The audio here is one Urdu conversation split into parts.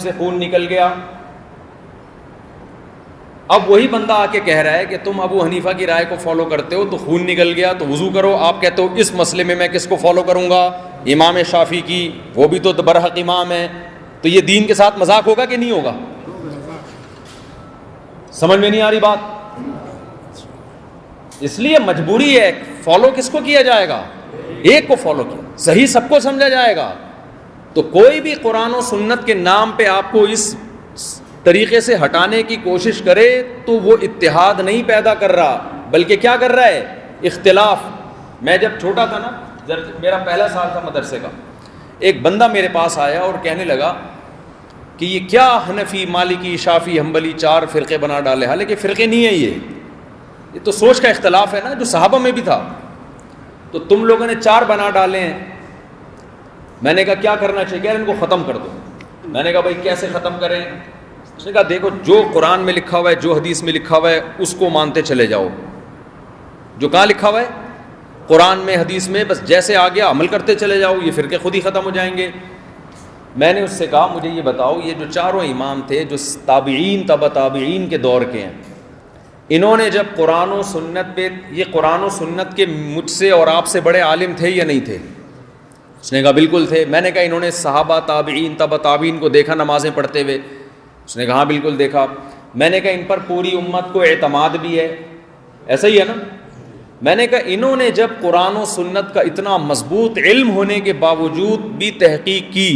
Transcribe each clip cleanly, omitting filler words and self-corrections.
سے خون نکل گیا. اب وہی بندہ آ کے کہہ رہا ہے کہ تم ابو حنیفہ کی رائے کو فالو کرتے ہو تو خون نکل گیا تو وضو کرو. آپ کہتے ہو اس مسئلے میں کس کو فالو کروں گا؟ امام شافعی کی، وہ بھی تو برحق امام ہے. تو یہ دین کے ساتھ مذاق ہوگا کہ نہیں ہوگا؟ سمجھ میں نہیں آ رہی بات؟ اس لیے مجبوری ہے. فالو کس کو کیا جائے گا؟ ایک کو فالو کیا، صحیح سب کو سمجھا جائے گا. تو کوئی بھی قرآن و سنت کے نام پہ آپ کو اس طریقے سے ہٹانے کی کوشش کرے تو وہ اتحاد نہیں پیدا کر رہا، بلکہ کیا کر رہا ہے؟ اختلاف. میں جب چھوٹا تھا نا، میرا پہلا سال تھا مدرسے کا، ایک بندہ میرے پاس آیا اور کہنے لگا کہ یہ کیا حنفی، مالکی، شافعی، حنبلی 4 فرقے بنا ڈالے. حالانکہ فرقے نہیں ہیں، یہ تو سوچ کا اختلاف ہے نا، جو صحابہ میں بھی تھا. تو تم لوگوں نے 4 بنا ڈالے ہیں. میں نے کہا کیا کرنا چاہیے؟ کہ ان کو ختم کر دو. میں نے کہا بھائی کیسے ختم کریں؟ اس نے کہا دیکھو جو قرآن میں لکھا ہوا ہے، جو حدیث میں لکھا ہوا ہے اس کو مانتے چلے جاؤ. جو کہاں لکھا ہوا ہے؟ قرآن میں، حدیث میں، بس جیسے آ گیا عمل کرتے چلے جاؤ، یہ فرقے خود ہی ختم ہو جائیں گے. میں نے اس سے کہا مجھے یہ بتاؤ، یہ جو 4 امام تھے جو تابعین، تبع تابعین کے دور کے ہیں، انہوں نے جب قرآن و سنت پہ، یہ قرآن و سنت کے مجھ سے اور آپ سے بڑے عالم تھے یا نہیں تھے؟ اس نے کہا بالکل تھے. میں نے کہا انہوں نے صحابہ، تابعین، تبع تابعین کو دیکھا نمازیں پڑھتے ہوئے؟ اس نے کہا ہاں بالکل دیکھا. میں نے کہا ان پر پوری امت کو اعتماد بھی ہے، ایسا ہی ہے نا؟ میں نے کہا انہوں نے جب قرآن و سنت کا اتنا مضبوط علم ہونے کے باوجود بھی تحقیق کی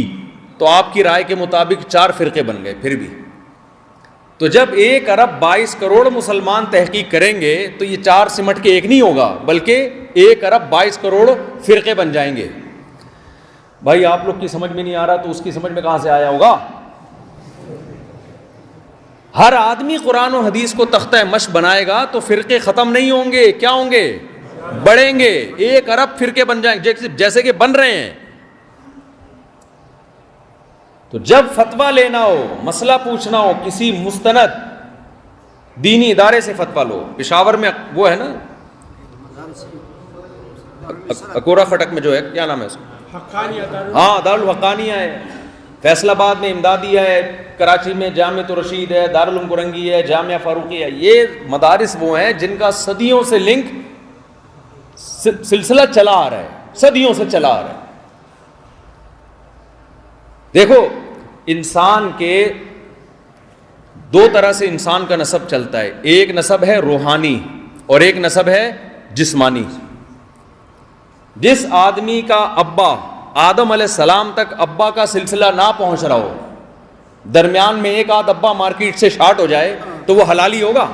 تو آپ کی رائے کے مطابق 4 فرقے بن گئے. پھر بھی تو جب 1 ارب 22 کروڑ مسلمان تحقیق کریں گے تو یہ 4 سمٹ کے ایک نہیں ہوگا، بلکہ 1 ارب 22 کروڑ فرقے بن جائیں گے. بھائی آپ لوگ کی سمجھ میں نہیں آ رہا تو اس کی سمجھ میں کہاں سے آیا ہوگا؟ ہر آدمی قرآن و حدیث کو تختہ مشق بنائے گا تو فرقے ختم نہیں ہوں گے. کیا ہوں گے؟ بڑھیں گے. 1 ارب فرقے بن جائیں گے جیسے کہ بن رہے ہیں. تو جب فتویٰ لینا ہو، مسئلہ پوچھنا ہو کسی مستند دینی ادارے سے فتویٰ لو. پشاور میں وہ ہے نا اکورا خٹک میں جو ہے، کیا نام ہے اس کا؟ ہاں دارالحقانیہ ہے. فیصل آباد میں امدادیہ ہے، کراچی میں جامعۃ الرشید ہے، دارالعلوم کرنگی ہے، جامعہ فاروقی ہے. یہ مدارس وہ ہیں جن کا صدیوں سے لنک سلسلہ چلا آ رہا ہے، صدیوں سے چلا آ رہا ہے. دیکھو انسان کے 2 طرح سے انسان کا نسب چلتا ہے. ایک نسب ہے روحانی اور ایک نسب ہے جسمانی. جس آدمی کا ابا آدم علیہ السلام تک ابا کا سلسلہ نہ پہنچ رہا ہو، درمیان میں ایک آدھ ابا مارکیٹ سے شارٹ ہو جائے تو وہ حلالی ہوگا؟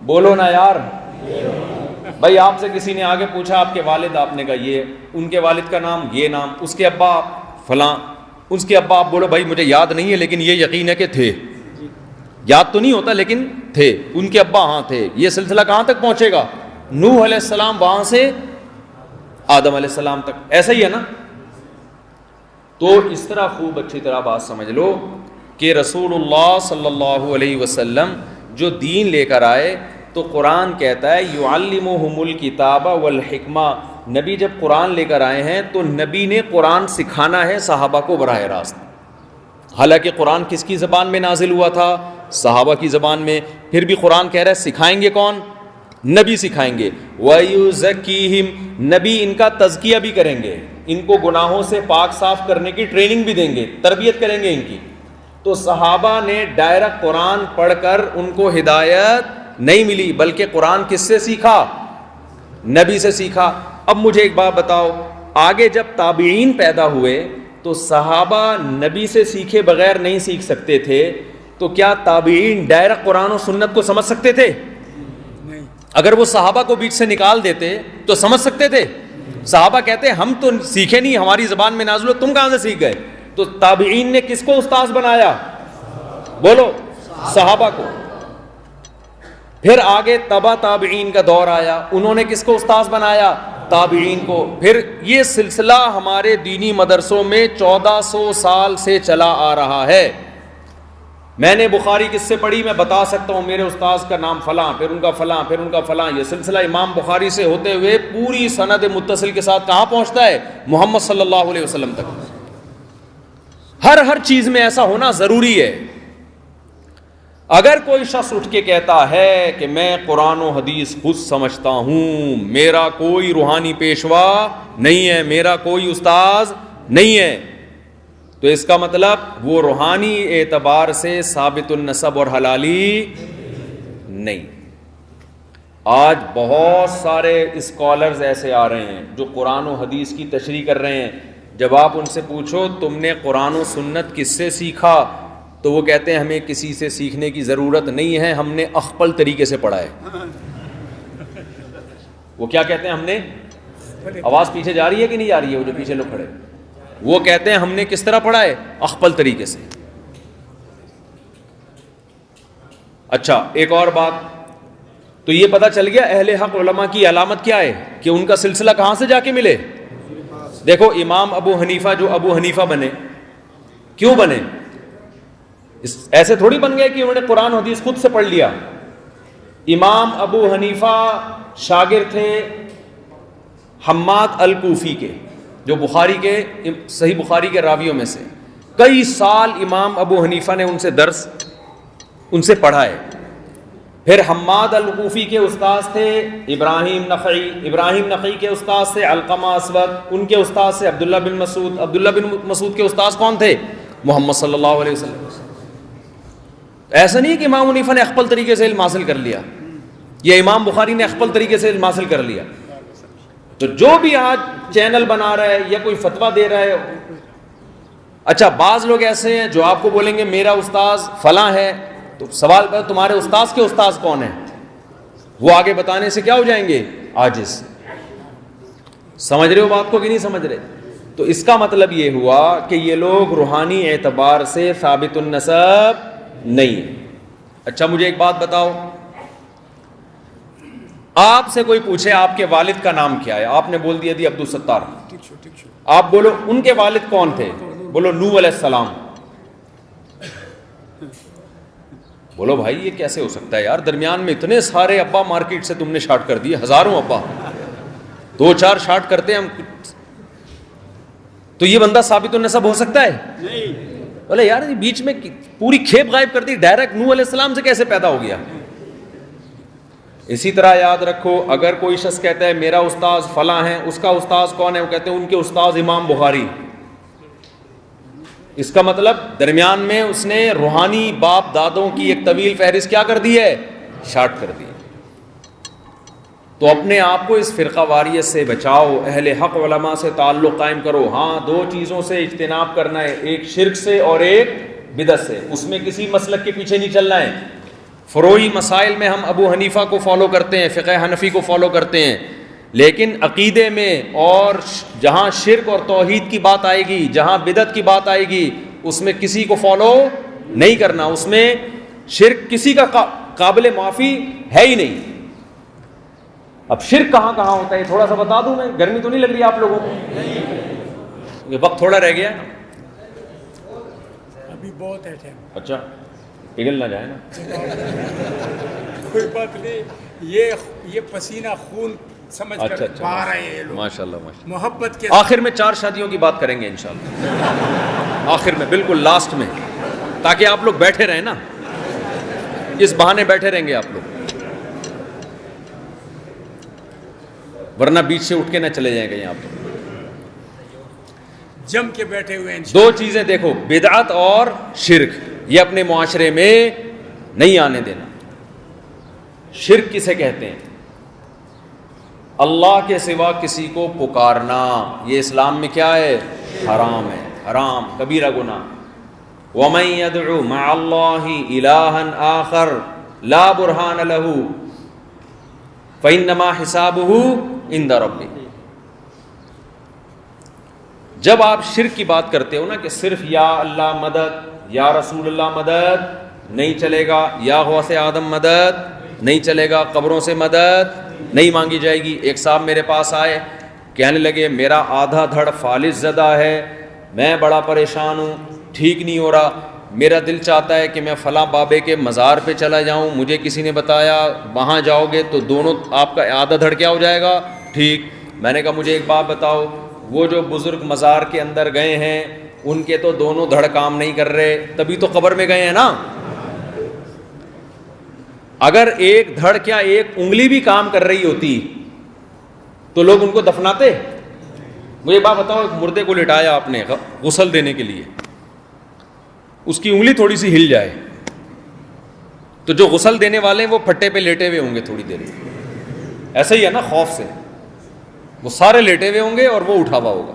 بولو نا یار. بھائی آپ سے کسی نے آگے پوچھا آپ کے والد، آپ نے کہا یہ، ان کے والد کا نام یہ نام، اس کے ابا فلاں، اس کے ابا، آپ بولو بھائی مجھے یاد نہیں ہے لیکن یہ یقین ہے کہ تھے. یاد تو نہیں ہوتا لیکن تھے. ان کے ابا ہاں تھے. یہ سلسلہ کہاں تک پہنچے گا؟ نوح علیہ السلام وہاں سے آدم علیہ السلام تک. ایسا ہی ہے نا؟ تو اس طرح خوب اچھی طرح بات سمجھ لو کہ رسول اللہ صلی اللہ علیہ وسلم جو دین لے کر آئے تو قرآن کہتا ہے یعلمہم الکتاب والحکمہ. نبی جب قرآن لے کر آئے ہیں تو نبی نے قرآن سکھانا ہے صحابہ کو براہ راست. حالانکہ قرآن کس کی زبان میں نازل ہوا تھا؟ صحابہ کی زبان میں. پھر بھی قرآن کہہ رہا ہے سکھائیں گے کون؟ نبی سکھائیں گے. وَيُزَكِّيهِمْ، نبی ان کا تزکیہ بھی کریں گے، ان کو گناہوں سے پاک صاف کرنے کی ٹریننگ بھی دیں گے، تربیت کریں گے ان کی. تو صحابہ نے ڈائریکٹ قرآن پڑھ کر ان کو ہدایت نہیں ملی، بلکہ قرآن کس سے سیکھا؟ نبی سے سیکھا. اب مجھے ایک بات بتاؤ، آگے جب تابعین پیدا ہوئے تو صحابہ نبی سے سیکھے بغیر نہیں سیکھ سکتے تھے، تو کیا تابعین ڈائریکٹ قرآن و سنت کو سمجھ سکتے تھے؟ اگر وہ صحابہ کو بیچ سے نکال دیتے تو سمجھ سکتے تھے؟ صحابہ کہتے ہم تو سیکھے نہیں، ہماری زبان میں نازل ہو، تم کہاں سے سیکھ گئے؟ تو تابعین نے کس کو استاذ بنایا؟ بولو، صحابہ کو. پھر آگے تبع تابعین کا دور آیا، انہوں نے کس کو استاذ بنایا؟ تابعین کو. پھر یہ سلسلہ ہمارے دینی مدرسوں میں 1400 سال سے چلا آ رہا ہے. میں نے بخاری کس سے پڑھی؟ میں بتا سکتا ہوں، میرے استاذ کا نام فلاں، پھر ان کا فلاں، پھر ان کا فلاں. یہ سلسلہ امام بخاری سے ہوتے ہوئے پوری سند متصل کے ساتھ کہاں پہنچتا ہے؟ محمد صلی اللہ علیہ وسلم تک. ہر چیز میں ایسا ہونا ضروری ہے. اگر کوئی شخص اٹھ کے کہتا ہے کہ میں قرآن و حدیث خود سمجھتا ہوں, میرا کوئی روحانی پیشوا نہیں ہے, میرا کوئی استاذ نہیں ہے, تو اس کا مطلب وہ روحانی اعتبار سے ثابت النسب اور حلالی نہیں. آج بہت سارے اسکالرز ایسے آ رہے ہیں جو قرآن و حدیث کی تشریح کر رہے ہیں. جب آپ ان سے پوچھو تم نے قرآن و سنت کس سے سیکھا, تو وہ کہتے ہیں ہمیں کسی سے سیکھنے کی ضرورت نہیں ہے, ہم نے اخپل طریقے سے پڑھا ہے. وہ کیا کہتے ہیں؟ ہم نے, آواز پیچھے جا رہی ہے کہ نہیں جا رہی ہے؟ وہ جو پیچھے لوگ کھڑے, وہ کہتے ہیں ہم نے کس طرح پڑھا ہے؟ اخپل طریقے سے. اچھا ایک اور بات, تو یہ پتہ چل گیا اہل حق علماء کی علامت کیا ہے کہ ان کا سلسلہ کہاں سے جا کے ملے. دیکھو امام ابو حنیفہ جو ابو حنیفہ بنے, کیوں بنے؟ ایسے تھوڑی بن گئے کہ انہوں نے قرآن و حدیث خود سے پڑھ لیا. امام ابو حنیفہ شاگرد تھے حماد الکوفی کے, جو بخاری کے صحیح بخاری کے راویوں میں سے. کئی سال امام ابو حنیفہ نے ان سے درس ان سے پڑھا ہے. پھر حماد الکوفی کے استاذ تھے ابراہیم نخعی, ابراہیم نخعی کے استاذ سے علقمہ اسود, ان کے استاذ سے عبداللہ بن مسعود, عبداللہ بن مسعود کے استاذ کون تھے؟ محمد صلی اللہ علیہ وسلم. ایسا نہیں کہ امام حنیفہ نے اخپل طریقے سے علم حاصل کر لیا, یا امام بخاری نے اخپل طریقے سے علم حاصل کر لیا. تو جو بھی آج چینل بنا رہا ہے یا کوئی فتویٰ دے رہا ہے, اچھا بعض لوگ ایسے ہیں جو آپ کو بولیں گے میرا استاذ فلاں ہے, تو سوال پر تمہارے استاذ کے استاذ کون ہیں؟ وہ آگے بتانے سے کیا ہو جائیں گے؟ عاجز. سمجھ رہے ہو بات کو کہ نہیں سمجھ رہے؟ تو اس کا مطلب یہ ہوا کہ یہ لوگ روحانی اعتبار سے ثابت النسب نہیں. اچھا مجھے ایک بات بتاؤ, آپ سے کوئی پوچھے آپ کے والد کا نام کیا ہے, آپ نے بول دیا عبد الستار. آپ بولو ان کے والد کون تھے؟ بولو نوح علیہ السلام. بولو بھائی یہ کیسے ہو سکتا ہے یار, درمیان میں اتنے سارے ابا مارکیٹ سے تم نے شارٹ کر دیے, ہزاروں ابا, 2-4 شارٹ کرتے ہیں ہم, تو یہ بندہ ثابت النسب ہو سکتا ہے؟ نہیں. بولے یار بیچ میں پوری کھیپ غائب کر دی, ڈائریکٹ نوح علیہ السلام سے کیسے پیدا ہو گیا؟ اسی طرح یاد رکھو, اگر کوئی شخص کہتا ہے میرا استاذ فلاں ہے, اس کا استاذ کون ہے؟ وہ کہتے ہیں ان کے استاذ امام بخاری. اس کا مطلب درمیان میں اس نے روحانی باپ دادوں کی ایک طویل فہرست کیا کر دی ہے؟ شارٹ کر دی. تو اپنے آپ کو اس فرقہ واریت سے بچاؤ, اہل حق علماء سے تعلق قائم کرو. ہاں 2 چیزوں سے اجتناب کرنا ہے, ایک شرک سے اور ایک بدعت سے. اس میں کسی مسلک کے پیچھے نہیں چلنا ہے. فروعی مسائل میں ہم ابو حنیفہ کو فالو کرتے ہیں, فقہ حنفی کو فالو کرتے ہیں, لیکن عقیدے میں اور جہاں شرک اور توحید کی بات آئے گی, جہاں بدعت کی بات آئے گی, اس میں کسی کو فالو نہیں کرنا. اس میں شرک کسی کا قابل معافی ہے ہی نہیں. اب شرک کہاں کہاں ہوتا ہے تھوڑا سا بتا دوں میں, گرمی تو نہیں لگ رہی آپ لوگوں کو؟ یہ وقت تھوڑا رہ گیا ہے, ابھی بہت ہے ٹائم. اچھا پگھل نہ جائے نا. کوئی بات نہیں, یہ پسینہ خون سمجھ کر باہر آئے ہیں لوگ. ماشاءاللہ محبت کے آخر میں 4 شادیوں کی بات کریں گے انشاءاللہ, آخر میں بالکل لاسٹ میں, تاکہ آپ لوگ بیٹھے رہیں نا, اس بہانے بیٹھے رہیں گے آپ لوگ, ورنہ بیچ سے اٹھ کے نہ چلے جائیں گے. یہاں پہ جم کے بیٹھے ہوئے ہیں. 2 چیزیں دیکھو, بدعت اور شرک, یہ اپنے معاشرے میں نہیں آنے دینا. شرک کسے کہتے ہیں؟ اللہ کے سوا کسی کو پکارنا, یہ اسلام میں کیا ہے؟ حرام ہے, حرام, کبیرہ گناہ. وَمَن يَدْعُ مَعَ اللَّهِ إِلَٰهًا آخَرَ لَا بُرْهَانَ لَهُ فَإِنَّمَا حِسَابُهُ عِندَ رَبِّهِ. جب آپ شرک کی بات کرتے ہو نا کہ صرف یا اللہ مدد, یا رسول اللہ مدد, نہیں چلے گا, یا غوث آدم مدد نہیں چلے گا, قبروں سے مدد نہیں مانگی جائے گی. ایک صاحب میرے پاس آئے, کہنے لگے میرا آدھا دھڑ فالج زدہ ہے, میں بڑا پریشان ہوں, ٹھیک نہیں ہو رہا, میرا دل چاہتا ہے کہ میں فلاں بابے کے مزار پہ چلا جاؤں, مجھے کسی نے بتایا وہاں جاؤ گے تو دونوں آپ کا آدھا دھڑ کیا ہو جائے گا, ٹھیک. میں نے کہا مجھے ایک بات بتاؤ, وہ جو بزرگ مزار کے اندر گئے ہیں ان کے تو دونوں دھڑ کام نہیں کر رہے، تبھی تو قبر میں گئے ہیں نا. اگر ایک دھڑ کیا ایک انگلی بھی کام کر رہی ہوتی تو لوگ ان کو دفناتے؟ مجھے بات بتاؤ، ایک مردے کو لٹایا آپ نے غسل دینے کے لیے، اس کی انگلی تھوڑی سی ہل جائے تو جو غسل دینے والے ہیں وہ پھٹے پہ لیٹے ہوئے ہوں گے تھوڑی دیر. ایسا ہی ہے نا، خوف سے وہ سارے لیٹے ہوئے ہوں گے اور وہ اٹھا ہوا ہوگا.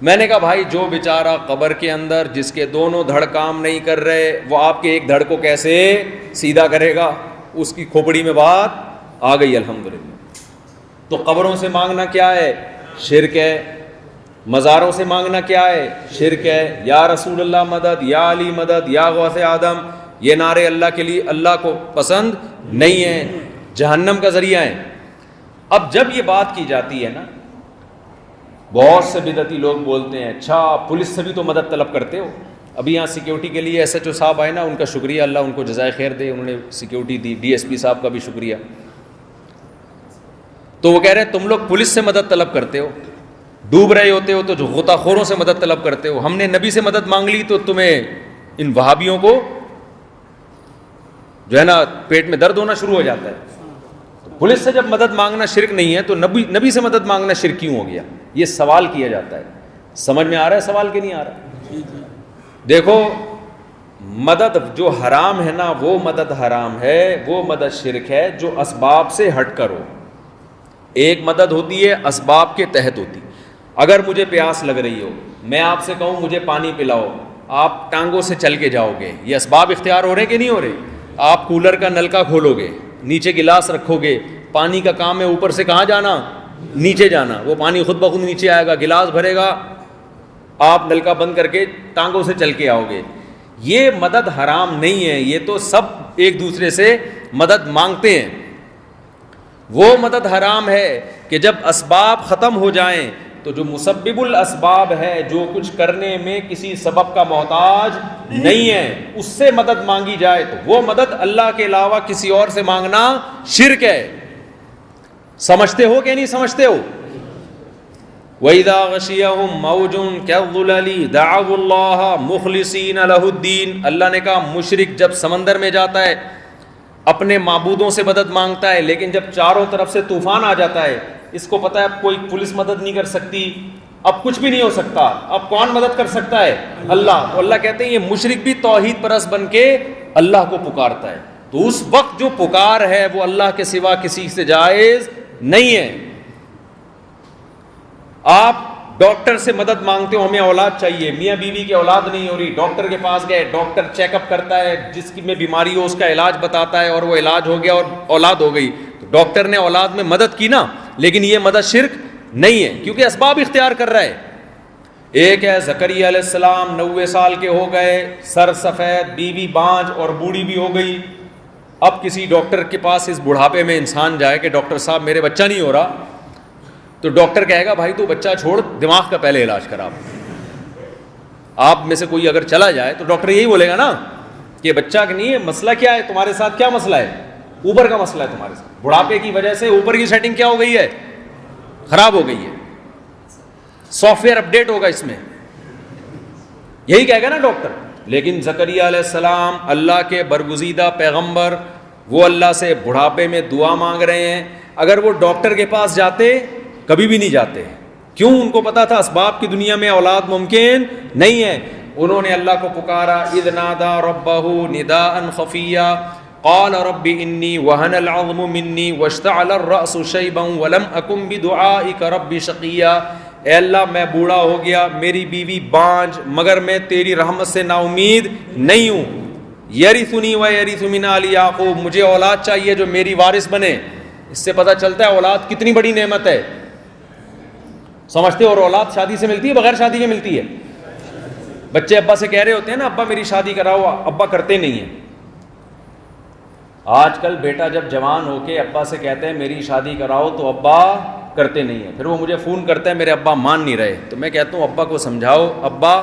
میں نے کہا بھائی جو بیچارہ قبر کے اندر جس کے دونوں دھڑ کام نہیں کر رہے، وہ آپ کے ایک دھڑ کو کیسے سیدھا کرے گا؟ اس کی کھوپڑی میں بات آ گئی الحمدللہ. تو قبروں سے مانگنا کیا ہے؟ شرک ہے. مزاروں سے مانگنا کیا ہے؟ شرک ہے. یا رسول اللہ مدد، یا علی مدد، یا غوث آدم، یہ نعرے اللہ کے لیے اللہ کو پسند نہیں ہیں، جہنم کا ذریعہ ہیں. اب جب یہ بات کی جاتی ہے نا، بہت سے بدعتی لوگ بولتے ہیں اچھا پولیس سے بھی تو مدد طلب کرتے ہو. ابھی یہاں سیکیورٹی کے لیے ایس ایچ او صاحب آئے نا، ان کا شکریہ، اللہ ان کو جزائے خیر دے، انہوں نے سیکیورٹی دی. ڈی ایس پی صاحب کا بھی شکریہ. تو وہ کہہ رہے ہیں تم لوگ پولیس سے مدد طلب کرتے ہو، ڈوب رہے ہوتے ہو تو جو غوطہ خوروں سے مدد طلب کرتے ہو. ہم نے نبی سے مدد مانگ لی تو تمہیں ان وہابیوں کو جو ہے نا پیٹ میں درد ہونا شروع ہو جاتا ہے. پولیس سے جب مدد مانگنا شرک نہیں ہے تو نبی سے مدد مانگنا شرک کیوں ہو گیا؟ یہ سوال کیا جاتا ہے. سمجھ میں آ رہا ہے سوال کہ نہیں آ رہا؟ دیکھو مدد جو حرام ہے نا، وہ مدد حرام ہے، وہ مدد شرک ہے جو اسباب سے ہٹ کر ہو. ایک مدد ہوتی ہے اسباب کے تحت ہوتی. اگر مجھے پیاس لگ رہی ہو، میں آپ سے کہوں مجھے پانی پلاؤ، آپ ٹانگوں سے چل کے جاؤ گے، یہ اسباب اختیار ہو رہے کہ نہیں ہو رہے؟ آپ کولر کا نلکا کھولو گے، نیچے گلاس رکھو گے، پانی کا کام ہے اوپر سے کہاں جانا؟ نیچے جانا. وہ پانی خود بخود نیچے آئے گا، گلاس بھرے گا، آپ نلکا بند کر کے ٹانگوں سے چل کے آؤ گے. یہ مدد حرام نہیں ہے، یہ تو سب ایک دوسرے سے مدد مانگتے ہیں. وہ مدد حرام ہے کہ جب اسباب ختم ہو جائیں تو جو مسبب الاسباب ہے، جو کچھ کرنے میں کسی سبب کا محتاج نہیں ہے، اس سے مدد مانگی جائے تو وہ مدد اللہ کے علاوہ کسی اور سے مانگنا شرک ہے. سمجھتے ہو کہ نہیں سمجھتے ہو؟ وَإِذَا غَشِيَهُمْ مَوْجٌ كَالظُّلَلِ دَعَوُا اللَّهَ مُخْلِصِينَ لَهُ الدِّينَ. اللہ نے کہا مشرک جب سمندر میں جاتا ہے اپنے معبودوں سے مدد مانگتا ہے، لیکن جب چاروں طرف سے طوفان آ جاتا ہے، اس کو پتہ ہے اب کوئی پولیس مدد نہیں کر سکتی، اب کچھ بھی نہیں ہو سکتا، اب کون مدد کر سکتا ہے؟ اللہ. تو اللہ کہتے ہیں یہ مشرک بھی توحید پرست بن کے اللہ کو پکارتا ہے. تو اس وقت جو پکار ہے وہ اللہ کے سوا کسی سے جائز نہیں ہے. آپ ڈاکٹر سے مدد مانگتے ہو، ہمیں اولاد چاہیے، میاں بیوی کی اولاد نہیں ہو رہی، ڈاکٹر کے پاس گئے، ڈاکٹر چیک اپ کرتا ہے، جس کی میں بیماری ہو اس کا علاج بتاتا ہے اور وہ علاج ہو گیا اور اولاد ہو گئی. تو ڈاکٹر نے اولاد میں مدد کی نا، لیکن یہ مدد شرک نہیں ہے کیونکہ اسباب اختیار کر رہا ہے. ایک ہے زکریا علیہ السلام 90 سال کے ہو گئے، سر سفید، بیوی بانج اور بوڑھی بھی ہو گئی. اب کسی ڈاکٹر کے پاس اس بڑھاپے میں انسان جائے کہ ڈاکٹر صاحب میرے بچہ نہیں ہو رہا، تو ڈاکٹر کہے گا بھائی تو بچہ چھوڑ، دماغ کا پہلے علاج کرا. آپ میں سے کوئی اگر چلا جائے تو ڈاکٹر یہی بولے گا نا کہ بچہ نہیں ہے، مسئلہ کیا ہے تمہارے ساتھ، کیا مسئلہ ہے؟ اوپر کا مسئلہ ہے تمہارے ساتھ، بڑھاپے کی وجہ سے اوپر کی سیٹنگ کیا ہو گئی ہے؟ خراب ہو گئی ہے، سافٹ ویئر اپڈیٹ ہوگا اس میں، یہی کہے گا نا ڈاکٹر. لیکن زکریا علیہ السلام اللہ کے برگزیدہ پیغمبر، وہ اللہ سے بڑھاپے میں دعا مانگ رہے ہیں. اگر وہ ڈاکٹر کے پاس جاتے کبھی بھی نہیں جاتے. کیوں؟ ان کو پتا تھا اسباب کی دنیا میں اولاد ممکن نہیں ہے. انہوں نے اللہ کو پکارا، اذ نادى ربه نداء خفيا قال رب اني وهن العظم مني واشتعل الراس شيبا ولم اكن بدعائك رب شقيا. اے اللہ میں بوڑھا ہو گیا، میری بیوی بانج، مگر میں تیری رحمت سے نا امید نہیں ہوں. یرثنی ویرث من آل یعقوب، مجھے اولاد چاہیے جو میری وارث بنے. اس سے پتہ چلتا ہے اولاد کتنی بڑی نعمت ہے. سمجھتے ہو؟ اور اولاد شادی سے ملتی ہے بغیر شادی کے ملتی ہے؟ بچے ابا سے کہہ رہے ہوتے ہیں نا ابا میری شادی کراؤ، ابا کرتے نہیں ہیں. آج کل بیٹا جب جوان ہو کے ابا سے کہتے ہیں میری شادی کراؤ تو ابا کرتے نہیں ہیں. پھر وہ مجھے فون کرتے ہیں میرے ابا مان نہیں رہے. تو میں کہتا ہوں ابا کو سمجھاؤ، ابا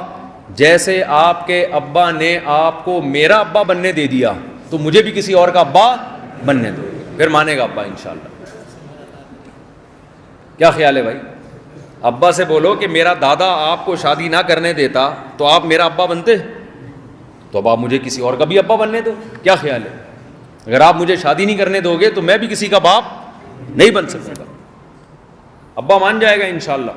جیسے آپ کے ابا نے آپ کو میرا ابا بننے دے دیا تو مجھے بھی کسی اور کا ابا بننے دو، پھر مانے گا ابا انشاءاللہ. کیا خیال ہے بھائی؟ ابا سے بولو کہ میرا دادا آپ کو شادی نہ کرنے دیتا تو آپ میرا ابا بنتے, تو اب آپ مجھے کسی اور کا بھی ابا بننے دو. کیا خیال ہے؟ اگر آپ مجھے شادی نہیں کرنے دو گے تو میں بھی کسی کا باپ نہیں بن سکتا گا. ابا مان جائے گا انشاءاللہ,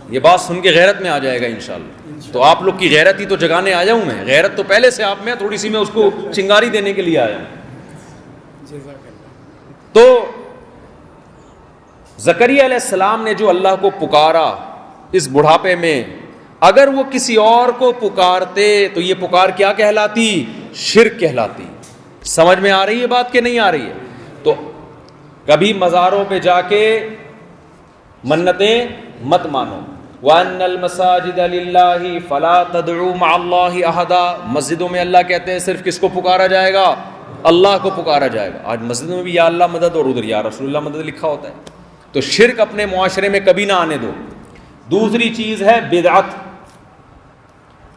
یہ بات سن کے غیرت میں آ جائے گا انشاءاللہ. تو آپ لوگ کی غیرت ہی تو جگانے آیا ہوں میں. غیرت تو پہلے سے آپ میں, تھوڑی سی میں اس کو چنگاری دینے کے لیے آیا ہوں. تو زکریا علیہ السلام نے جو اللہ کو پکارا اس بڑھاپے میں, اگر وہ کسی اور کو پکارتے تو یہ پکار کیا کہلاتی؟ شرک کہلاتی. سمجھ میں آ رہی ہے بات کہ نہیں آ رہی ہے؟ تو کبھی مزاروں پہ جا کے منتیں مت مانو. وَأَنَّ الْمَسَاجِدَ لِلَّهِ فَلَا تَدْعُوا مَعَ اللَّهِ أَحَدًا. مسجدوں میں اللہ کہتے ہیں صرف کس کو پکارا جائے گا؟ اللہ کو پکارا جائے گا. آج مسجدوں میں بھی یا اللہ مدد اور ادھر یا رسول اللہ مدد لکھا ہوتا ہے. تو شرک اپنے معاشرے میں کبھی نہ آنے دو. دوسری چیز ہے بدعت.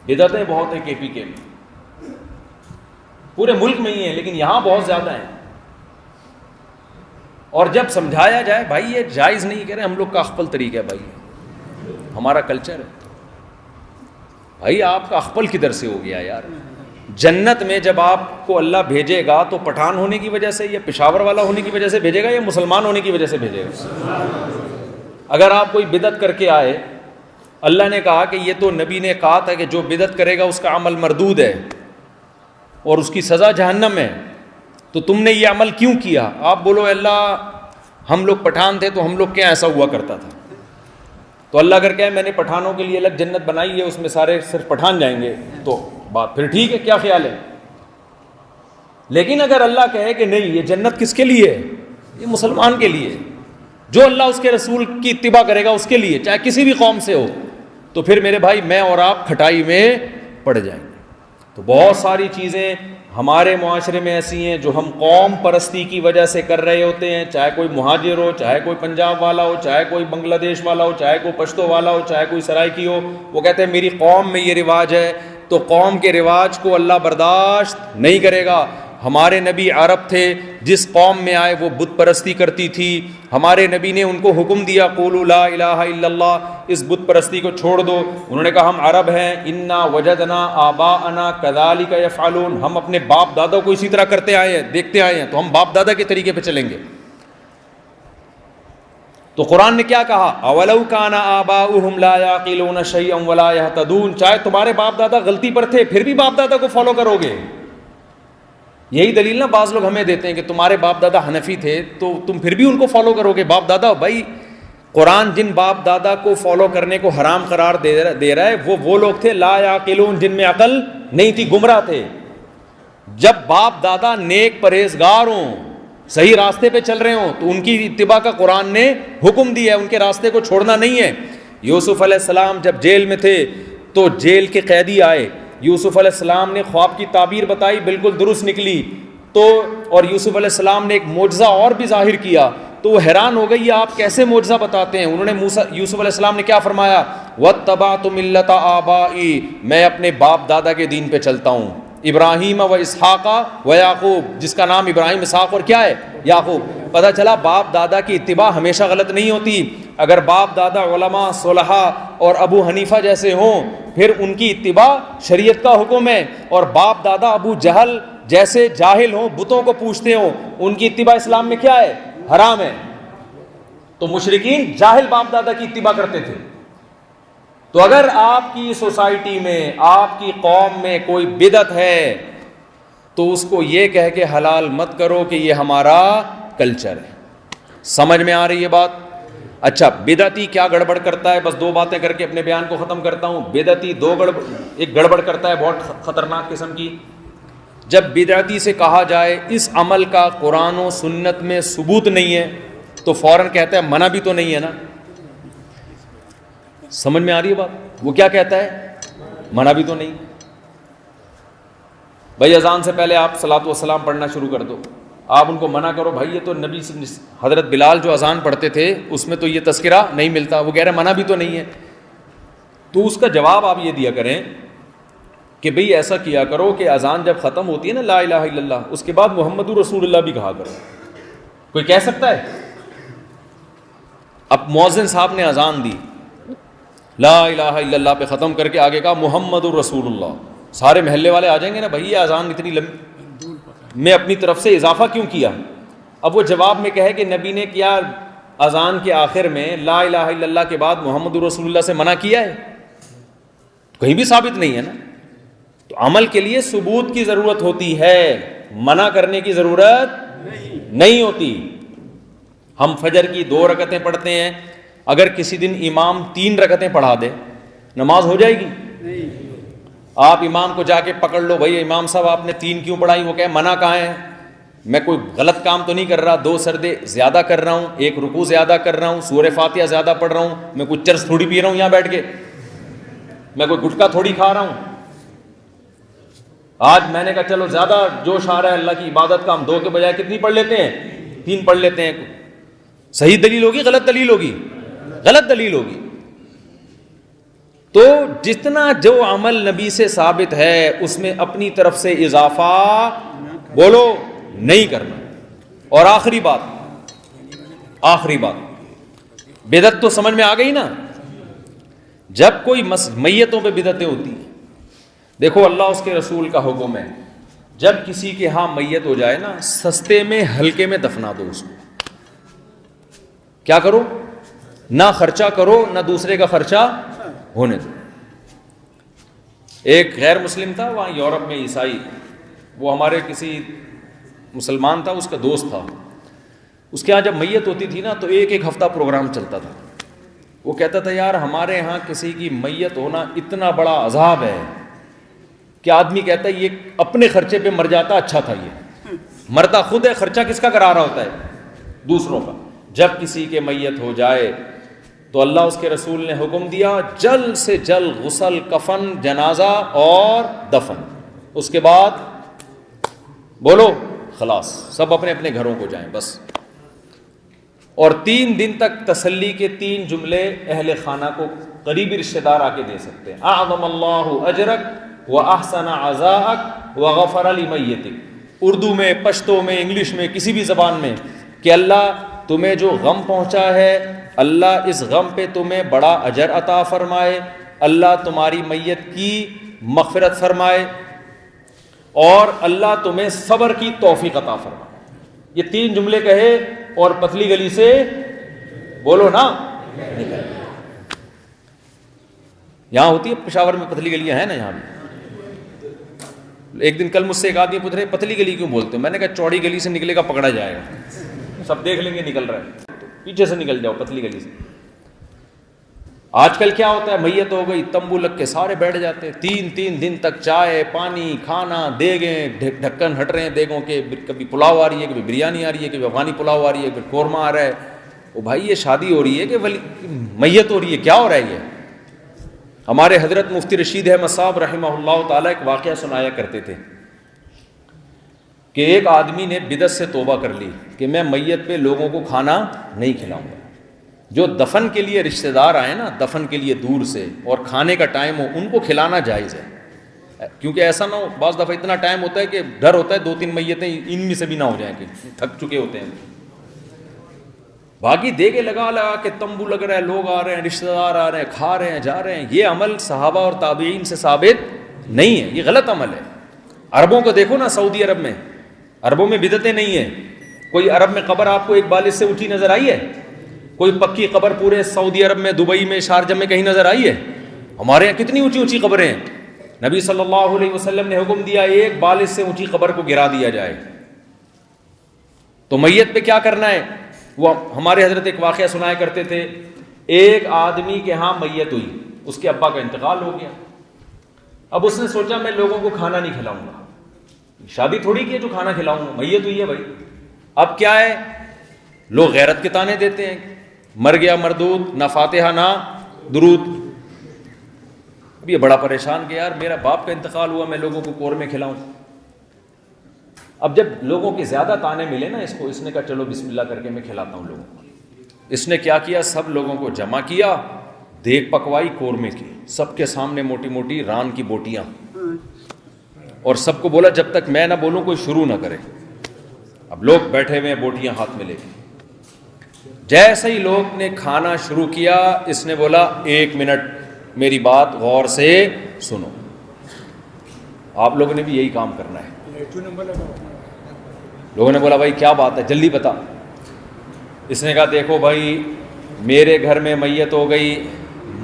بدعتیں بہت ہیں کے پی کے میں, پورے ملک میں ہی ہیں لیکن یہاں بہت زیادہ ہیں. اور جب سمجھایا جائے بھائی یہ جائز نہیں, کہہ رہے ہم لوگ کا اخپل طریقہ ہے, بھائی ہمارا کلچر ہے. بھائی آپ کا اخپل کدھر سے ہو گیا یار؟ جنت میں جب آپ کو اللہ بھیجے گا تو پٹھان ہونے کی وجہ سے یا پشاور والا ہونے کی وجہ سے بھیجے گا یا مسلمان ہونے کی وجہ سے بھیجے گا؟ اگر آپ کوئی بدعت کر کے آئے, اللہ نے کہا کہ یہ تو نبی نے کہا تھا کہ جو بدعت کرے گا اس کا عمل مردود ہے اور اس کی سزا جہنم ہے, تو تم نے یہ عمل کیوں کیا؟ آپ بولو اللہ ہم لوگ پٹھان تھے تو ہم لوگ کیا ایسا ہوا کرتا تھا. تو اللہ اگر کہے میں نے پٹھانوں کے لیے الگ جنت بنائی ہے اس میں سارے صرف پٹھان جائیں گے تو بات پھر ٹھیک ہے, کیا خیال ہے؟ لیکن اگر اللہ کہے کہ نہیں یہ جنت کس کے لیے ہے؟ یہ مسلمان کے لیے, جو اللہ اس کے رسول کی اتباع کرے گا اس کے لیے, چاہے کسی بھی قوم سے ہو, تو پھر میرے بھائی میں اور آپ کھٹائی میں پڑ جائیں گے. تو بہت ساری چیزیں ہمارے معاشرے میں ایسی ہیں جو ہم قوم پرستی کی وجہ سے کر رہے ہوتے ہیں, چاہے کوئی مہاجر ہو, چاہے کوئی پنجاب والا ہو, چاہے کوئی بنگلہ دیش والا ہو, چاہے کوئی پشتو والا ہو, چاہے کوئی سرائکی ہو. وہ کہتے ہیں میری قوم میں یہ رواج ہے, تو قوم کے رواج کو اللہ برداشت نہیں کرے گا. ہمارے نبی عرب تھے, جس قوم میں آئے وہ بت پرستی کرتی تھی. ہمارے نبی نے ان کو حکم دیا قولوا لا الہ الا اللہ, اس بت پرستی کو چھوڑ دو. انہوں نے کہا ہم عرب ہیں, انا وجدنا آباءنا کذالک یفعلون, ہم اپنے باپ دادا کو اسی طرح کرتے آئے ہیں, دیکھتے آئے ہیں, تو ہم باپ دادا کے طریقے پہ چلیں گے. تو قرآن نے کیا کہا؟ اولو کان آباؤہم لا یعقلون شیئا ولا یہتدون. چاہے تمہارے باپ دادا غلطی پر تھے پھر بھی باپ دادا کو فالو کرو گے. یہی دلیل نا بعض لوگ ہمیں دیتے ہیں کہ تمہارے باپ دادا حنفی تھے تو تم پھر بھی ان کو فالو کرو گے. باپ دادا, بھائی قرآن جن باپ دادا کو فالو کرنے کو حرام قرار دے رہا ہے وہ لوگ تھے لا یعقلون, جن میں عقل نہیں تھی, گمراہ تھے. جب باپ دادا نیک پرہیزگار ہوں, صحیح راستے پہ چل رہے ہوں, تو ان کی اتباع کا قرآن نے حکم دیا ہے, ان کے راستے کو چھوڑنا نہیں ہے. یوسف علیہ السلام جب جیل میں تھے تو جیل کے قیدی آئے, یوسف علیہ السلام نے خواب کی تعبیر بتائی, بالکل درست نکلی. تو اور یوسف علیہ السلام نے ایک معجزہ اور بھی ظاہر کیا, تو وہ حیران ہو گئی آپ کیسے معجزہ بتاتے ہیں. انہوں نے یوسف علیہ السلام نے کیا فرمایا؟ وَاتَّبَعْتُ مِلَّةَ آبَائِي, میں اپنے باپ دادا کے دین پہ چلتا ہوں. ابراہیم و اسحاق و یعقوب, جس کا نام ابراہیم, اسحاق اور کیا ہے یعقوب. پتہ چلا باپ دادا کی اتباع ہمیشہ غلط نہیں ہوتی. اگر باپ دادا علماء صلحاء اور ابو حنیفہ جیسے ہوں پھر ان کی اتباع شریعت کا حکم ہے, اور باپ دادا ابو جہل جیسے جاہل ہوں, بتوں کو پوچھتے ہوں, ان کی اتباع اسلام میں کیا ہے؟ حرام ہے. تو مشرکین جاہل باپ دادا کی اتباع کرتے تھے. تو اگر آپ کی سوسائٹی میں, آپ کی قوم میں کوئی بدعت ہے تو اس کو یہ کہہ کے حلال مت کرو کہ یہ ہمارا کلچر ہے. سمجھ میں آ رہی ہے بات؟ اچھا, بدعتی کیا گڑبڑ کرتا ہے؟ بس دو باتیں کر کے اپنے بیان کو ختم کرتا ہوں. بدعتی ایک گڑبڑ کرتا ہے بہت خطرناک قسم کی. جب بدعتی سے کہا جائے اس عمل کا قرآن و سنت میں ثبوت نہیں ہے تو فوراً کہتا ہے منع بھی تو نہیں ہے نا. سمجھ میں آ رہی ہے بات؟ وہ کیا کہتا ہے؟ منع بھی تو نہیں. بھائی اذان سے پہلے آپ صلاۃ والسلام پڑھنا شروع کر دو, آپ ان کو منع کرو بھائی یہ تو نبی حضرت بلال جو اذان پڑھتے تھے اس میں تو یہ تذکرہ نہیں ملتا, وہ کہہ رہے منع بھی تو نہیں ہے. تو اس کا جواب آپ یہ دیا کریں کہ بھئی ایسا کیا کرو کہ اذان جب ختم ہوتی ہے نا لا الہ الا اللہ, اس کے بعد محمد رسول اللہ بھی کہا کرو. کوئی کہہ سکتا ہے؟ اب مؤذن صاحب نے اذان دی، لا الہ الا اللہ پہ ختم کر کے آگے کہا محمد الرسول اللہ، سارے محلے والے آ جائیں گے نا، بھائی یہ اذان اتنی لمبی، میں اپنی طرف سے اضافہ کیوں کیا؟ اب وہ جواب میں کہے کہ نبی نے کیا اذان کے آخر میں لا الہ الا اللہ کے بعد محمد الرسول اللہ سے منع کیا ہے؟ کہیں بھی ثابت نہیں ہے نا. تو عمل کے لیے ثبوت کی ضرورت ہوتی ہے، منع کرنے کی ضرورت نہیں ہوتی. ہم فجر کی 2 رکعتیں پڑھتے ہیں، اگر کسی دن امام 3 رکعتیں پڑھا دے، نماز ہو جائے گی؟ آپ امام کو جا کے پکڑ لو، بھائی امام صاحب آپ نے 3 کیوں پڑھائی؟ وہ کہے منع کہاں ہے، میں کوئی غلط کام تو نہیں کر رہا، 2 سجدے زیادہ کر رہا ہوں، 1 رکوع زیادہ کر رہا ہوں، سورہ فاتحہ زیادہ پڑھ رہا ہوں، میں کوئی چرس تھوڑی پی رہا ہوں یہاں بیٹھ کے، میں کوئی گٹکا تھوڑی کھا رہا ہوں. آج میں نے کہا چلو زیادہ جوش آ رہا ہے اللہ کی عبادت کا، ہم 2 کے بجائے کتنی پڑھ لیتے ہیں؟ 3 پڑھ لیتے ہیں. صحیح دلیل ہوگی غلط دلیل ہوگی؟ غلط دلیل ہوگی. تو جتنا جو عمل نبی سے ثابت ہے اس میں اپنی طرف سے اضافہ بولو نہیں کرنا. اور آخری بات بدعت تو سمجھ میں آ گئی نا. جب کوئی میتوں پہ بدعتیں ہوتی ہیں، دیکھو اللہ اس کے رسول کا حکم ہے، جب کسی کے ہاں میت ہو جائے نا، سستے میں ہلکے میں دفنا دو اس کو. کیا کرو؟ نہ خرچہ کرو، نہ دوسرے کا خرچہ ہونے دو. ایک غیر مسلم تھا وہاں یورپ میں، عیسائی، وہ ہمارے کسی مسلمان تھا، اس کا دوست تھا. اس کے ہاں جب میت ہوتی تھی نا تو 1 ہفتہ پروگرام چلتا تھا. وہ کہتا تھا یار ہمارے ہاں کسی کی میت ہونا اتنا بڑا عذاب ہے کہ آدمی کہتا ہے یہ اپنے خرچے پہ مر جاتا اچھا تھا. یہ مرتا خود ہے، خرچہ کس کا کرا رہا ہوتا ہے؟ دوسروں کا. جب کسی کے میت ہو جائے تو اللہ اس کے رسول نے حکم دیا جلد سے جلد غسل، کفن، جنازہ اور دفن. اس کے بعد بولو خلاص، سب اپنے اپنے گھروں کو جائیں بس. اور 3 دن تک تسلی کے 3 جملے اہل خانہ کو قریبی رشتہ دار آ کے دے سکتے ہیں. اعظم اللہ اجرک واحسن عزاءک وغفر لمیتک. اردو میں، پشتو میں، انگلش میں، کسی بھی زبان میں، کہ اللہ تمہیں جو غم پہنچا ہے، اللہ اس غم پہ تمہیں بڑا اجر عطا فرمائے، اللہ تمہاری میت کی مغفرت فرمائے، اور اللہ تمہیں صبر کی توفیق عطا فرمائے. یہ 3 جملے کہے اور پتلی گلی سے بولو نا نکل. یہاں ہوتی ہے پشاور میں پتلی گلیاں ہیں نا یہاں بھی. ایک دن کل مجھ سے ایک آدمی پوچھ رہے پتلی گلی کیوں بولتے ہو؟ میں نے کہا چوڑی گلی سے نکلے گا پکڑا جائے گا، سب دیکھ لیں گے نکل رہا ہے، تو پیچھے سے نکل جاؤ پتلی گلی سے. آج کل کیا ہوتا ہے، میت ہو گئی، تمبو لگ کے سارے بیٹھ جاتے ہیں، 3 دن تک چائے پانی کھانا، دیگیں ڈھکن ہٹ رہے ہیں دیگوں کے، کبھی پلاؤ آ رہی ہے، کبھی بریانی آ رہی ہے، کبھی افغانی پلاؤ آ رہی ہے، کبھی قورمہ آ رہا ہے. او بھائی یہ شادی ہو رہی ہے کہ میت ہو رہی ہے؟ کیا ہو رہا ہے یہ؟ ہمارے حضرت مفتی رشید احمد صاحب رحمہ اللہ تعالیٰ ایک واقعہ سنایا کرتے تھے کہ ایک آدمی نے بدعت سے توبہ کر لی کہ میں میت پہ لوگوں کو کھانا نہیں کھلاؤں گا. جو دفن کے لیے رشتہ دار آئے نا، دفن کے لیے دور سے، اور کھانے کا ٹائم ہو، ان کو کھلانا جائز ہے. کیونکہ ایسا نہ ہو، بعض دفعہ اتنا ٹائم ہوتا ہے کہ ڈر ہوتا ہے 2-3 میتیں ان میں سے بھی نہ ہو جائیں کہ تھک چکے ہوتے ہیں. باقی دے کے لگا کے تمبو لگ رہا ہے، لوگ آ رہے ہیں، رشتہ دار آ رہے ہیں، کھا رہے ہیں، جا رہے ہیں. یہ عمل صحابہ اور تابعین سے ثابت نہیں ہے، یہ غلط عمل ہے. عربوں کو دیکھو نا، سعودی عرب میں، عربوں میں بدعتیں نہیں ہیں. کوئی عرب میں قبر آپ کو ایک بالش سے اونچی نظر آئی ہے؟ کوئی پکی قبر پورے سعودی عرب میں، دبئی میں، شارجہ میں کہیں نظر آئی ہے؟ ہمارے یہاں کتنی اونچی اونچی قبریں ہیں. نبی صلی اللہ علیہ وسلم نے حکم دیا ایک بالش سے اونچی قبر کو گرا دیا جائے. تو میت پہ کیا کرنا ہے؟ وہ ہمارے حضرت ایک واقعہ سنایا کرتے تھے، ایک آدمی کے ہاں میت ہوئی، اس کے ابا کا انتقال ہو گیا. اب اس نے سوچا میں لوگوں کو کھانا نہیں کھلاؤں گا، شادی تھوڑی کی ہے جو کھانا کھلاؤں گا، میت ہوئی ہے بھائی. اب کیا ہے، لوگ غیرت کے تانے دیتے ہیں، مر گیا مردود، نہ فاتحہ نہ درود. اب یہ بڑا پریشان کہ یار میرا باپ کا انتقال ہوا، میں لوگوں کو قورمے کھلاؤں. اب جب لوگوں کے زیادہ تانے ملے نا اس نے کہا چلو بسم اللہ کر کے میں کھلاتا ہوں لوگوں کو. اس نے کیا کیا، سب لوگوں کو جمع کیا، دیگ پکوائی قورمے کی، سب کے سامنے موٹی موٹی ران کی بوٹیاں، اور سب کو بولا جب تک میں نہ بولوں کوئی شروع نہ کرے. اب لوگ بیٹھے ہوئے ہیں بوٹیاں ہاتھ میں لے کے. جیسے ہی لوگ نے کھانا شروع کیا اس نے بولا 1 منٹ میری بات غور سے سنو. آپ لوگوں نے بھی یہی کام کرنا ہے. لوگوں نے بولا بھائی کیا بات ہے جلدی بتا. اس نے کہا دیکھو بھائی میرے گھر میں میت ہو گئی,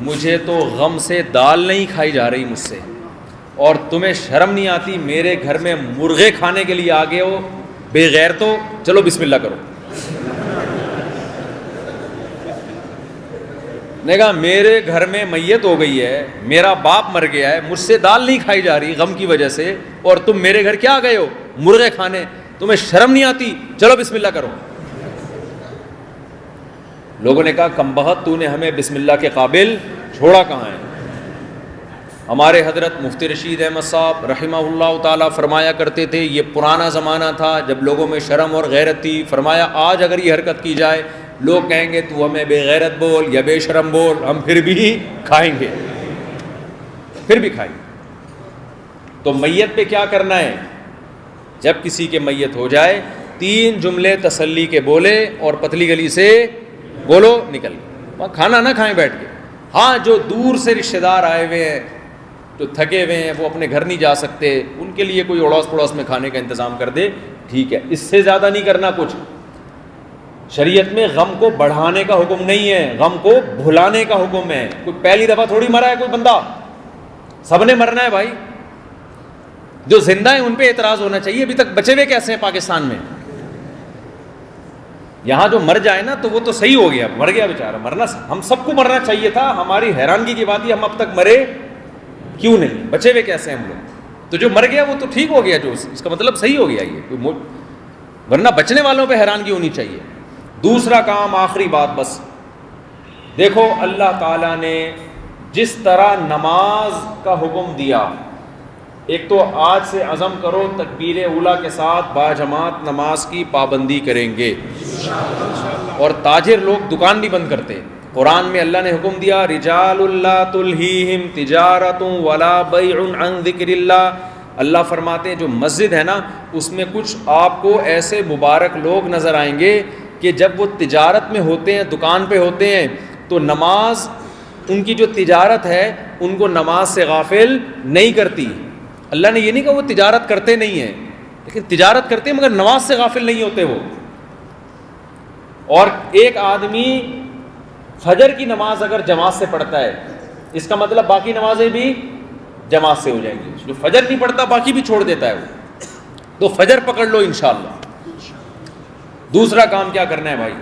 مجھے تو غم سے دال نہیں کھائی جا رہی مجھ سے, اور تمہیں شرم نہیں آتی میرے گھر میں مرغے کھانے کے لیے آگے ہو بے غیر, تو چلو بسم اللہ کرو. نے کہا میرے گھر میں میت ہو گئی ہے, میرا باپ مر گیا ہے, مجھ سے دال نہیں کھائی جا رہی غم کی وجہ سے, اور تم میرے گھر کیا آ گئے ہو مرغے کھانے, تمہیں شرم نہیں آتی, چلو بسم اللہ کرو. لوگوں نے کہا کم بخت تو نے ہمیں بسم اللہ کے قابل چھوڑا کہاں ہے. ہمارے حضرت مفتی رشید احمد صاحب رحمہ اللہ تعالیٰ فرمایا کرتے تھے, یہ پرانا زمانہ تھا جب لوگوں میں شرم اور غیرت تھی. فرمایا آج اگر یہ حرکت کی جائے لوگ کہیں گے تو ہمیں بے غیرت بول یا بے شرم بول, ہم پھر بھی کھائیں گے, پھر بھی کھائیں گے. تو میت پہ کیا کرنا ہے, جب کسی کے میت ہو جائے 3 جملے تسلی کے بولے اور پتلی گلی سے بولو نکل, کھانا نہ کھائیں بیٹھ کے. ہاں جو دور سے رشتہ دار آئے ہوئے ہیں, جو تھکے ہوئے ہیں, وہ اپنے گھر نہیں جا سکتے, ان کے لیے کوئی اڑوس پڑوس میں کھانے کا انتظام کر دے, ٹھیک ہے, اس سے زیادہ نہیں کرنا کچھ. شریعت میں غم کو بڑھانے کا حکم نہیں ہے, غم کو بھلانے کا حکم ہے. کوئی پہلی دفعہ تھوڑی مرا ہے کوئی بندہ, سب نے مرنا ہے بھائی. جو زندہ ہیں ان پہ اعتراض ہونا چاہیے, ابھی تک بچے ہوئے کیسے ہیں پاکستان میں. یہاں جو مر جائے نا تو وہ تو صحیح ہو گیا, مر گیا بیچارہ, مرنا ہم سب کو مرنا چاہیے تھا. ہماری حیرانگی کی بات یہ ہم اب تک مرے کیوں نہیں, بچے ہوئے کیسے ہیں ہم لوگ. تو جو مر گیا وہ تو ٹھیک ہو گیا, جو اس کا مطلب صحیح ہو گیا یہ, ورنہ بچنے والوں پہ حیرانگی ہونی چاہیے. دوسرا کام, آخری بات بس, دیکھو اللہ تعالیٰ نے جس طرح نماز کا حکم دیا, ایک تو آج سے عزم کرو تکبیر اولیٰ کے ساتھ باجماعت نماز کی پابندی کریں گے. اور تاجر لوگ دکان نہیں بند کرتے. قرآن میں اللہ نے حکم دیا رجال لا تلہیہم تجارت ولا بیع عن ذکر اللہ. اللہ فرماتے ہیں جو مسجد ہے نا اس میں کچھ آپ کو ایسے مبارک لوگ نظر آئیں گے کہ جب وہ تجارت میں ہوتے ہیں, دکان پہ ہوتے ہیں, تو نماز ان کی جو تجارت ہے ان کو نماز سے غافل نہیں کرتی. اللہ نے یہ نہیں کہا وہ تجارت کرتے نہیں ہیں, لیکن تجارت کرتے ہیں مگر نماز سے غافل نہیں ہوتے وہ. اور ایک آدمی فجر کی نماز اگر جماعت سے پڑھتا ہے, اس کا مطلب باقی نمازیں بھی جماعت سے ہو جائیں گی. جو فجر نہیں پڑھتا باقی بھی چھوڑ دیتا ہے وہ, تو فجر پکڑ لو انشاءاللہ. دوسرا کام کیا کرنا ہے بھائی,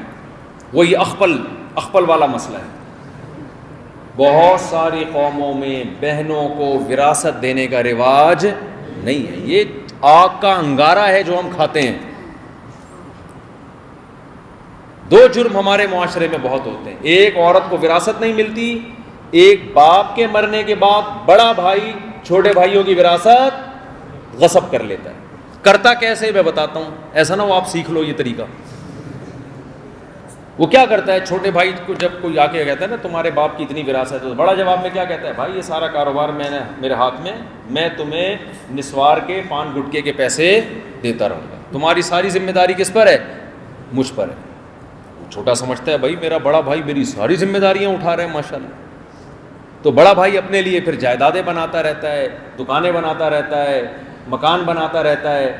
وہی اخپل والا مسئلہ ہے. بہت ساری قوموں میں بہنوں کو وراثت دینے کا رواج نہیں ہے. یہ آگ کا انگارہ ہے جو ہم کھاتے ہیں. 2 جرم ہمارے معاشرے میں بہت ہوتے ہیں. ایک, عورت کو وراثت نہیں ملتی. ایک, باپ کے مرنے کے بعد بڑا بھائی چھوٹے بھائیوں کی وراثت غصب کر لیتا ہے. کرتا کیسے میں بتاتا ہوں, ایسا نہ ہو آپ سیکھ لو یہ طریقہ. وہ کیا کرتا ہے, چھوٹے بھائی کو جب کوئی آ کے کہتا ہے نا تمہارے باپ کی اتنی وراثت ہے, تو بڑا جواب میں کیا کہتا ہے, بھائی یہ سارا کاروبار میں نے میرے ہاتھ میں, میں تمہیں نسوار کے پان گٹکے کے پیسے دیتا رہوں گا, تمہاری ساری ذمہ داری کس پر ہے, مجھ پر ہے. چھوٹا سمجھتا ہے بھائی میرا بڑا بھائی میری ساری ذمہ داریاں اٹھا رہے ہیں ماشاءاللہ. تو بڑا بھائی اپنے لیے پھر جائیدادیں بناتا رہتا ہے, دکانیں بناتا رہتا ہے, مکان بناتا رہتا ہے,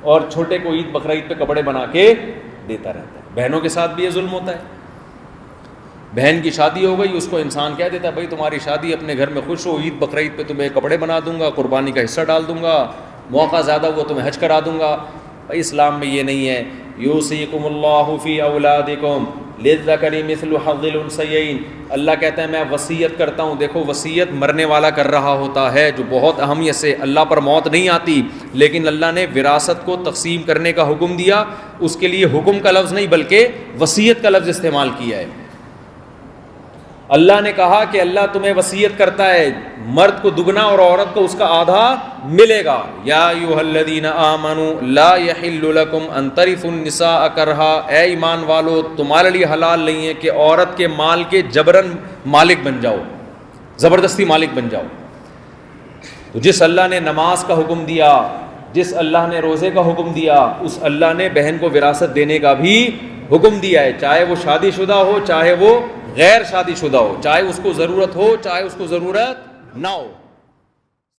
اور چھوٹے کو عید بقرعید پہ کپڑے بنا کے دیتا رہتا ہے. بہنوں کے ساتھ بھی یہ ظلم ہوتا ہے. بہن کی شادی ہو گئی, اس کو انسان کہہ دیتا ہے بھائی تمہاری شادی, اپنے گھر میں خوش ہو, عید بقرعید پہ تمہیں کپڑے بنا دوں گا, قربانی کا حصہ ڈال دوں گا, موقع زیادہ ہوا تمہیں حج کرا دوں گا. بھائی اسلام میں یہ نہیں ہے. یوصیکم اللہ فی اولادکم للذکر مثل حظ الانثیین. اللہ کہتا ہے میں وصیت کرتا ہوں. دیکھو وصیت مرنے والا کر رہا ہوتا ہے, جو بہت اہمیت سے, اللہ پر موت نہیں آتی, لیکن اللہ نے وراثت کو تقسیم کرنے کا حکم دیا. اس کے لیے حکم کا لفظ نہیں بلکہ وصیت کا لفظ استعمال کیا ہے. اللہ نے کہا کہ اللہ تمہیں وصیت کرتا ہے, مرد کو دگنا اور عورت کو اس کا آدھا ملے گا. یا ایھا الذین آمنوا لا یحل لکم ان ترثوا النساء کرہا. اے ایمان والو تمہارے لیے حلال نہیں ہے کہ عورت کے مال کے جبرن مالک بن جاؤ, زبردستی مالک بن جاؤ. تو جس اللہ نے نماز کا حکم دیا, جس اللہ نے روزے کا حکم دیا, اس اللہ نے بہن کو وراثت دینے کا بھی حکم دیا ہے، چاہے وہ شادی شدہ ہو چاہے وہ غیر شادی شدہ ہو، چاہے اس کو ضرورت ہو چاہے اس کو ضرورت نہ ہو،